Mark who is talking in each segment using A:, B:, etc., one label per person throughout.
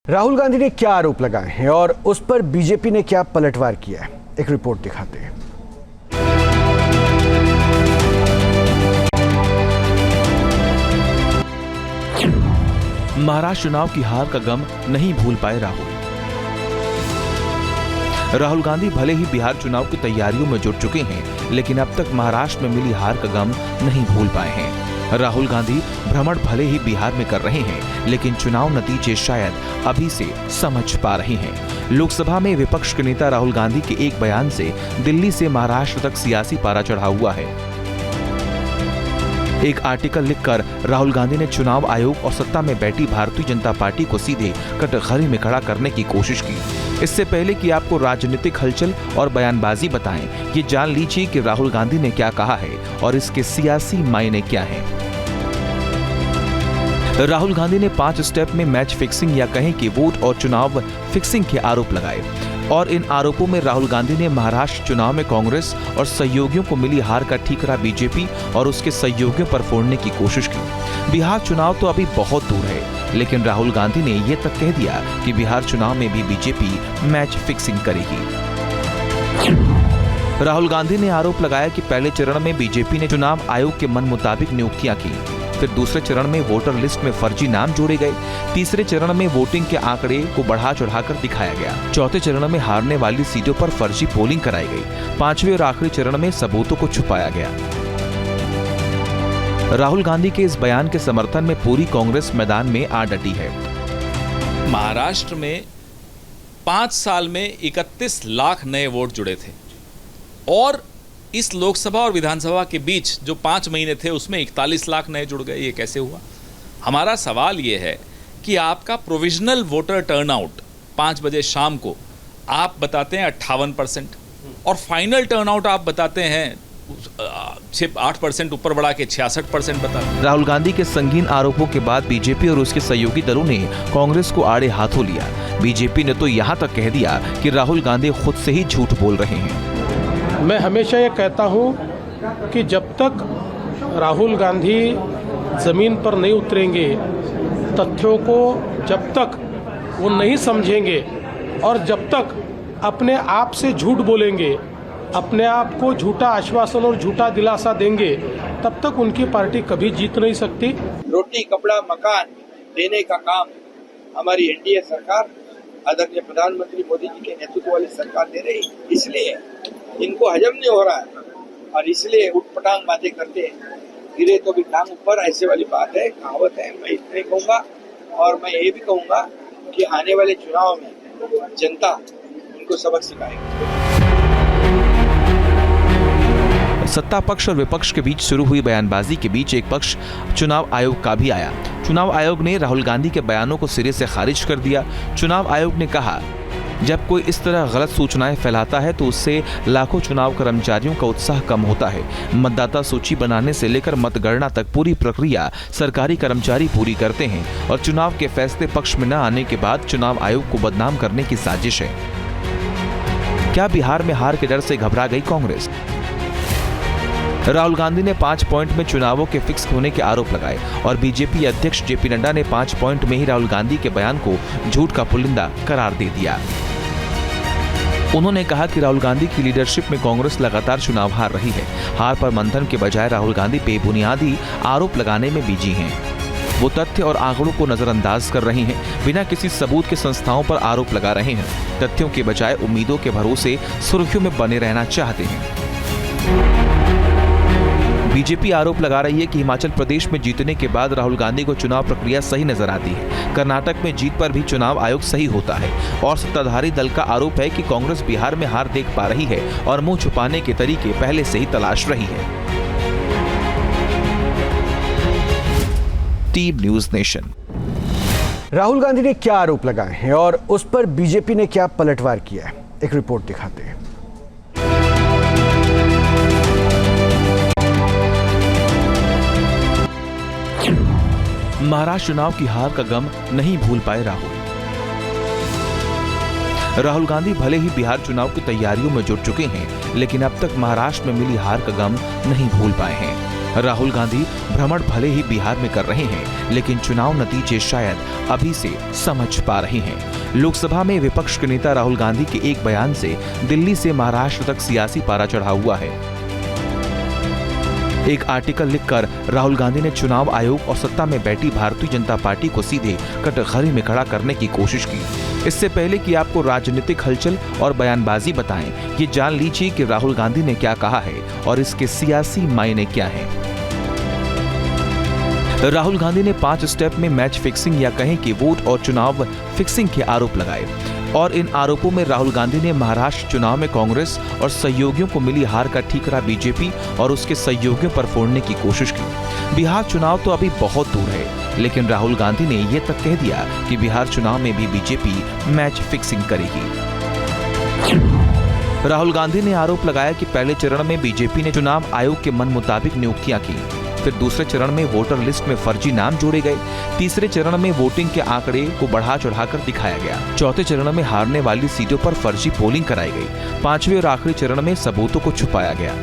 A: राहुल गांधी ने क्या आरोप लगाए हैं और उस पर बीजेपी ने क्या पलटवार किया है, एक रिपोर्ट दिखाते हैं।
B: महाराष्ट्र चुनाव की हार का गम नहीं भूल पाए राहुल गांधी भले ही बिहार चुनाव की तैयारियों में जुट चुके हैं, लेकिन अब तक महाराष्ट्र में मिली हार का गम नहीं भूल पाए हैं। राहुल गांधी भ्रमण भले ही बिहार में कर रहे हैं, लेकिन चुनाव नतीजे शायद अभी से समझ पा रहे हैं। लोकसभा में विपक्ष के नेता राहुल गांधी के एक बयान से दिल्ली से महाराष्ट्र तक सियासी पारा चढ़ा हुआ है। एक आर्टिकल लिखकर राहुल गांधी ने चुनाव आयोग और सत्ता में बैठी भारतीय जनता पार्टी को सीधे कटघरे में खड़ा करने की कोशिश की। इससे पहले कि आपको राजनीतिक हलचल और बयानबाजी बताएं, ये जान लीजिए कि राहुल गांधी ने क्या कहा है और इसके सियासी मायने क्या हैं। राहुल गांधी ने 5 स्टेप में मैच फिक्सिंग या कहें कि वोट और चुनाव फिक्सिंग के आरोप लगाए और इन आरोपों में राहुल गांधी ने महाराष्ट्र चुनाव में कांग्रेस और सहयोगियों को मिली हार का ठीकरा बीजेपी और उसके सहयोगियों पर फोड़ने की कोशिश की। बिहार चुनाव तो अभी बहुत दूर है, लेकिन राहुल गांधी ने यह तक कह दिया कि बिहार चुनाव में भी बीजेपी मैच फिक्सिंग करेगी। राहुल गांधी ने आरोप लगाया कि पहले चरण में बीजेपी ने चुनाव आयोग के मन मुताबिक नियुक्तियां की, फिर दूसरे चरण में वोटर लिस्ट में फर्जी नाम जोड़े गए, तीसरे चरण में वोटिंग के आंकड़े को बढ़ा चढ़ाकर दिखाया गया, चौथे चरण में हारने वाली सीटों पर फर्जी पोलिंग कराई गई, पांचवें और आखिरी चरण में सबूतों को छुपाया गया। राहुल गांधी के इस बयान के समर्थन में पूरी कांग्रेस मैदान में आ डटी है।
C: महाराष्ट्र में 5 साल में 31 लाख नए वोट जुड़े थे और इस लोकसभा और विधानसभा के बीच जो 5 महीने थे उसमें 41 लाख नए जुड़ गए। ये कैसे हुआ? हमारा सवाल ये है कि आपका प्रोविजनल वोटर टर्नआउट 5 बजे शाम को आप बताते हैं 58% और फाइनल टर्नआउट आप बताते हैं 8% ऊपर बढ़ा के 66% बताते हैं।
B: राहुल गांधी के संगीन आरोपों के बाद बीजेपी और उसके सहयोगी दलों ने कांग्रेस को आड़े हाथों लिया। बीजेपी ने तो यहाँ तक कह दिया कि राहुल गांधी खुद से ही झूठ बोल रहे हैं।
D: मैं हमेशा ये कहता हूँ कि जब तक राहुल गांधी ज़मीन पर नहीं उतरेंगे, तथ्यों को जब तक वो नहीं समझेंगे और जब तक अपने आप से झूठ बोलेंगे, अपने आप को झूठा आश्वासन और झूठा दिलासा देंगे, तब तक उनकी पार्टी कभी जीत नहीं सकती।
E: रोटी कपड़ा मकान देने का काम हमारी एनडीए सरकार आदरणीय प्रधानमंत्री मोदी जी के नेतृत्व वाली सरकार दे रही, इसलिए इनको हजम नहीं हो रहा है और इसलिए उठपटांग बातें करते हैं। गिरे तो भी टांग ऊपर, ऐसे वाली बात है, कहावत है। मैं इतना ही कहूँगा और मैं ये भी कहूँगा कि आने वाले चुनाव में जनता इनको सबक सिखाएगी।
B: सत्ता पक्ष और विपक्ष के बीच शुरू हुई बयानबाजी के बीच एक पक्ष चुनाव आयोग का भी आया। चुनाव आयोग ने राहुल गांधी के बयानों को सिरे से खारिज कर दिया। चुनाव आयोग ने कहा, जब कोई इस तरह गलत सूचनाएं फैलाता है तो उससे लाखों चुनाव कर्मचारियों का उत्साह कम होता है। मतदाता सूची बनाने से लेकर मतगणना तक पूरी प्रक्रिया सरकारी कर्मचारी पूरी करते हैं और चुनाव के फैसले पक्ष में न आने के बाद चुनाव आयोग को बदनाम करने की साजिश है। क्या बिहार में हार के डर से घबरा गई कांग्रेस? राहुल गांधी ने 5 पॉइंट में चुनावों के फिक्स होने के आरोप लगाए और बीजेपी अध्यक्ष जेपी नड्डा ने 5 पॉइंट में ही राहुल गांधी के बयान को झूठ का पुलिंदा करार दे दिया। उन्होंने कहा कि राहुल गांधी की लीडरशिप में कांग्रेस लगातार चुनाव हार रही है। हार पर मंथन के बजाय राहुल गांधी बेबुनियादी आरोप लगाने में बिजी हैं। वो तथ्य और आंकड़ों को नजरअंदाज कर रहे हैं, बिना किसी सबूत के संस्थाओं पर आरोप लगा रहे हैं। तथ्यों के बजाय उम्मीदों के भरोसे सुर्खियों में बने रहना चाहते हैं। बीजेपी आरोप लगा रही है कि हिमाचल प्रदेश में जीतने के बाद राहुल गांधी को चुनाव प्रक्रिया सही नजर आती है। कर्नाटक में जीत पर भी चुनाव आयोग सही होता है और सत्ताधारी दल का आरोप है कि कांग्रेस बिहार में हार देख पा रही है और मुंह छुपाने के तरीके पहले से ही तलाश रही है। Team news nation.
A: Rahul Gandhi ने क्या आरोप लगाए हैं और उस पर बीजेपी ने क्या पलटवार किया है, एक रिपोर्ट दिखाते हैं।
B: महाराष्ट्र चुनाव की हार का गम नहीं भूल पाए राहुल गांधी भले ही बिहार चुनाव की तैयारियों में जुट चुके हैं, लेकिन अब तक महाराष्ट्र में मिली हार का गम नहीं भूल पाए हैं। राहुल गांधी भ्रमण भले ही बिहार में कर रहे हैं, लेकिन चुनाव नतीजे शायद अभी से समझ पा रहे हैं। लोकसभा में विपक्ष के नेता राहुल गांधी के एक बयान से दिल्ली से महाराष्ट्र तक सियासी पारा चढ़ा हुआ है। एक आर्टिकल लिखकर राहुल गांधी ने चुनाव आयोग और सत्ता में बैठी भारतीय जनता पार्टी को सीधे कटघरे में खड़ा करने की कोशिश की। इससे पहले कि आपको राजनीतिक हलचल और बयानबाजी बताएं, ये जान लीजिए कि राहुल गांधी ने क्या कहा है और इसके सियासी मायने क्या हैं। राहुल गांधी ने 5 स्टेप में मैच फिक्सिंग या कहें कि वोट और चुनाव फिक्सिंग के आरोप लगाए और इन आरोपों में राहुल गांधी ने महाराष्ट्र चुनाव में कांग्रेस और सहयोगियों को मिली हार का ठीकरा बीजेपी और उसके सहयोगियों पर फोड़ने की कोशिश की। बिहार चुनाव तो अभी बहुत दूर है, लेकिन राहुल गांधी ने ये तक कह दिया कि बिहार चुनाव में भी बीजेपी मैच फिक्सिंग करेगी। राहुल गांधी ने आरोप लगाया कि पहले चरण में बीजेपी ने चुनाव आयोग के मन मुताबिक नियुक्तियां की, फिर दूसरे चरण में वोटर लिस्ट में फर्जी नाम जोड़े गए, तीसरे चरण में वोटिंग के आंकड़े को बढ़ा चढ़ाकर दिखाया गया, चौथे चरण में हारने वाली सीटों पर फर्जी पोलिंग कराई गई, पांचवें और आखिरी चरण में सबूतों को छुपाया गया।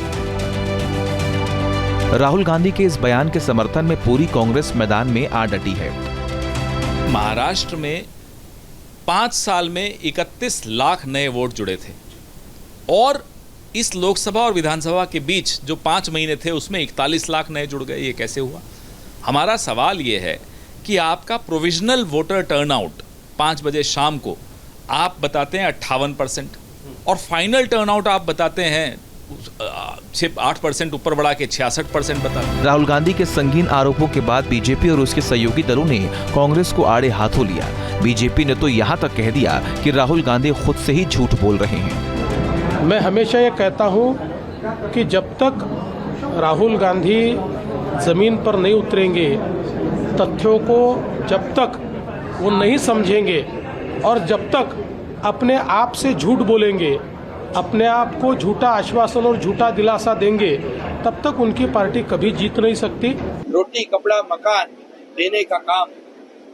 B: राहुल गांधी के इस बयान के समर्थन में पूरी कांग्रेस मैदान में आ डटी है।
C: महाराष्ट्र में 5 साल में 31 लाख नए वोट जुड़े थे और इस लोकसभा और विधानसभा के बीच जो 5 महीने थे उसमें 41 लाख नए जुड़ गए। ये कैसे हुआ? हमारा सवाल ये है कि आपका प्रोविजनल वोटर टर्नआउट 5 बजे शाम को आप बताते हैं 58% और फाइनल टर्नआउट आप बताते हैं 8% ऊपर बढ़ा के 66% बताते हैं।
B: राहुल गांधी के संगीन आरोपों के बाद बीजेपी और उसके सहयोगी दलों ने कांग्रेस को आड़े हाथों लिया। बीजेपी ने तो यहाँ तक कह दिया कि राहुल गांधी खुद से ही झूठ बोल रहे हैं।
D: मैं हमेशा ये कहता हूँ कि जब तक राहुल गांधी ज़मीन पर नहीं उतरेंगे, तथ्यों को जब तक वो नहीं समझेंगे और जब तक अपने आप से झूठ बोलेंगे, अपने आप को झूठा आश्वासन और झूठा दिलासा देंगे, तब तक उनकी पार्टी कभी जीत नहीं सकती।
E: रोटी कपड़ा मकान देने का काम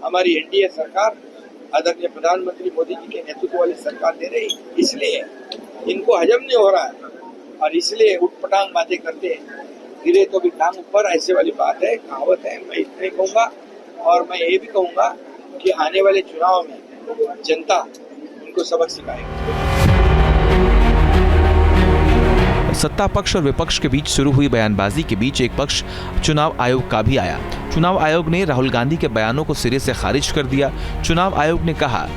E: हमारी एनडीए सरकार आदरणीय प्रधानमंत्री मोदी जी के नेतृत्व वाली सरकार दे रही, इसलिए इनको हजम नहीं हो रहा है और इसलिए उठपटांग बातें करते हैं। गिरे तो भी टांग ऊपर, ऐसे वाली बात है, कहावत है। मैं इतना ही कहूँगा और मैं ये भी कहूँगा कि आने वाले चुनाव में जनता इनको सबक सिखाएगी।
B: सत्ता पक्ष और विपक्ष के बीच शुरू हुई बयानबाजी के बीच एक पक्ष चुनाव आयोग का भी आया। चुनाव आयोग ने राहुल गांधी के बयानों को सिरे से खारिज कर दिया। चुनाव आयोग ने कहा,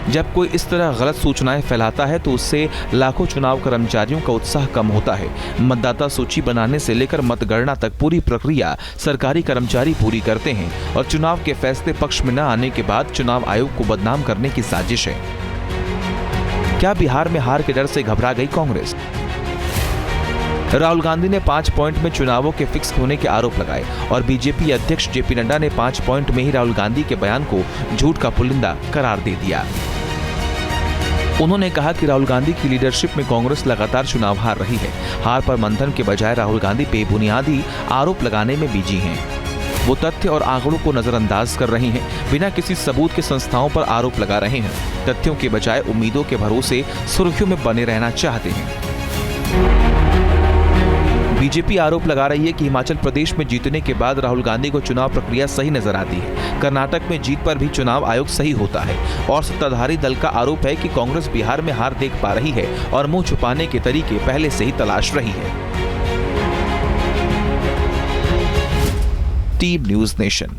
B: जब कोई इस तरह गलत सूचनाएं फैलाता है तो उससे लाखों चुनाव कर्मचारियों का उत्साह कम होता है। मतदाता सूची बनाने से लेकर मतगणना तक पूरी प्रक्रिया सरकारी कर्मचारी पूरी करते हैं और चुनाव के फैसले पक्ष में न आने के बाद चुनाव आयोग को बदनाम करने की साजिश है। क्या बिहार में हार के डर से घबरा गई कांग्रेस? राहुल गांधी ने 5 पॉइंट में चुनावों के फिक्स होने के आरोप लगाए और बीजेपी अध्यक्ष जेपी नड्डा ने 5 पॉइंट में ही राहुल गांधी के बयान को झूठ का पुलिंदा करार दे दिया। उन्होंने कहा कि राहुल गांधी की लीडरशिप में कांग्रेस लगातार चुनाव हार रही है। हार पर मंथन के बजाय राहुल गांधी बेबुनियादी आरोप लगाने में बिजी हैं। वो तथ्य और आंकड़ों को नजरअंदाज कर रहे हैं, बिना किसी सबूत के संस्थाओं पर आरोप लगा रहे हैं। तथ्यों के बजाय उम्मीदों के भरोसे सुर्खियों में बने रहना चाहते हैं। बीजेपी आरोप लगा रही है कि हिमाचल प्रदेश में जीतने के बाद राहुल गांधी को चुनाव प्रक्रिया सही नजर आती है। कर्नाटक में जीत पर भी चुनाव आयोग सही होता है और सत्ताधारी दल का आरोप है कि कांग्रेस बिहार में हार देख पा रही है और मुंह छुपाने के तरीके पहले से ही तलाश रही है। Team news nation.